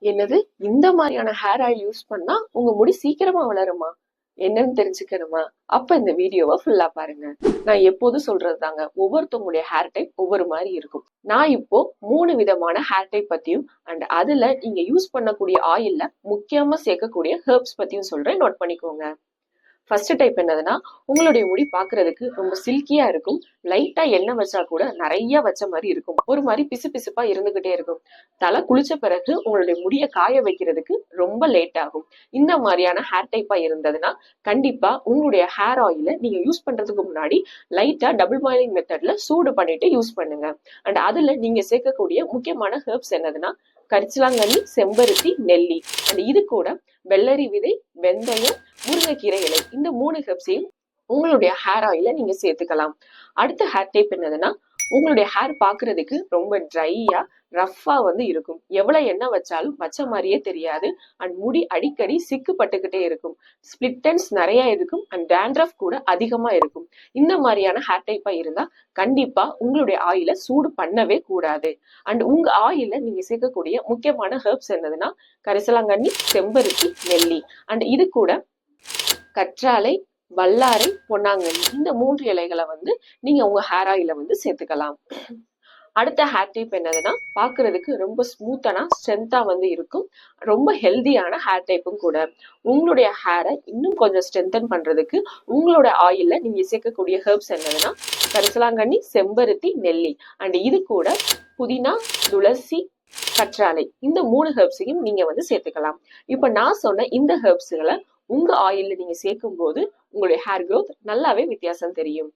என்னது? இந்த மாதிரியான ஹேர் ஆயில் யூஸ் பண்ணா உங்க முடி சீக்கிரமா வளருமா? என்னன்னு தெரிஞ்சுக்கணுமா? அப்ப இந்த வீடியோவை ஃபுல்லா பாருங்க. நான் எப்போதும் சொல்றதுதாங்க, ஒவ்வொருத்தவங்களுடைய ஹேர் டைப் ஒவ்வொரு மாதிரி இருக்கும். நான் இப்போ 3 விதமான ஹேர் டைப் பத்தியும் அண்ட் அதுல நீங்க யூஸ் பண்ணக்கூடிய ஆயில்ல முக்கியமா சேர்க்கக்கூடிய ஹெர்ப்ஸ் பத்தியும் சொல்றேன், நோட் பண்ணிக்கோங்க. ஃபர்ஸ்ட் டைப் என்னதுன்னா, உங்களுடைய முடி பாக்குறதுக்கு ரொம்ப சில்கியா இருக்கும். லைட்டா எண்ணெய் வச்சா கூட நிறைய வச்ச மாதிரி இருக்கும். ஒரு மாதிரி பிசு பிசுப்பா இருந்துகிட்டே இருக்கும். தலை குளிச்ச பிறகு உங்களுடைய முடிய காய வைக்கிறதுக்கு ரொம்ப லேட் ஆகும். இந்த மாதிரியான ஹேர் டைப்பா இருந்ததுன்னா கண்டிப்பா உங்களுடைய ஹேர் ஆயில நீங்க யூஸ் பண்றதுக்கு முன்னாடி லைட்டா டபுள் பாயிலிங் மெத்தட்ல சூடு பண்ணிட்டு யூஸ் பண்ணுங்க. அண்ட் அதுல நீங்க சேர்க்கக்கூடிய முக்கியமான ஹெர்ப்ஸ் என்னதுன்னா, கரிசலாங்கண்ணி, செம்பருத்தி, நெல்லி அண்ட் இது கூட வெள்ளரி விதை, வெந்தயம், முருங்கைக்கீரை இலை, இந்த 3 ஹெர்ப்ஸையும் உங்களுடைய ஹேர் ஆயில நீங்க சேர்த்துக்கலாம். அடுத்த ஹேர் டைப் என்னதுன்னா, உங்களுடைய ஹேர் பாக்குறதுக்கு ரொம்ப ட்ரையா ரஃப்பா இருக்கும். எவ்வளவு எண்ணெய் வச்சாலும் வச்ச மாதிரியே தெரியாது. அண்ட் முடி அடிக்கடி சிக்கு பட்டுக்கிட்டே இருக்கும். ஸ்பிளிட் எண்ட்ஸ் நிறைய இருக்கும் அண்ட் டேண்ட்ரஃப் கூட அதிகமா இருக்கும். இந்த மாதிரியான ஹேர் டைப்பா இருந்தா கண்டிப்பா உங்களுடைய ஆயில சூடு பண்ணவே கூடாது. அண்ட் உங்க ஆயில நீங்க சேர்க்கக்கூடிய முக்கியமான ஹெர்ப்ஸ் என்னதுன்னா, கரிசலாங்கண்ணி, செம்பருத்தி, நெல்லி அண்ட் இது கூட கற்றாழை, வல்லாரை, பொன்னாங்கண்ணி, இந்த 3 இலைகளை நீங்க உங்க ஹேர் ஆயில சேர்த்துக்கலாம். அடுத்த ஹேர் டைப் என்னதுன்னா, பாக்குறதுக்கு ரொம்ப ஸ்மூத்தான ஸ்ட்ரென்த்தா இருக்கும். ரொம்ப ஹெல்தியான ஹேர் டைப்பும் கூட. உங்களுடைய ஹேரை இன்னும் கொஞ்சம் ஸ்ட்ரென்தன் பண்றதுக்கு உங்களோட ஆயில்ல நீங்க சேர்க்கக்கூடிய ஹெர்ப்ஸ் என்னதுன்னா, கரிசலாங்கண்ணி, செம்பருத்தி, நெல்லி அண்ட் இது கூட புதினா, துளசி, கற்றாழை, இந்த 3 ஹெர்ப்ஸையும் நீங்க சேர்த்துக்கலாம். இப்ப நான் சொன்ன இந்த ஹெர்ப்ஸ்களை உங்க ஆயில்ல நீங்க சேர்க்கும் போது உங்களுடைய ஹேர் க்ரோத் நல்லாவே வித்தியாசம் தெரியும்.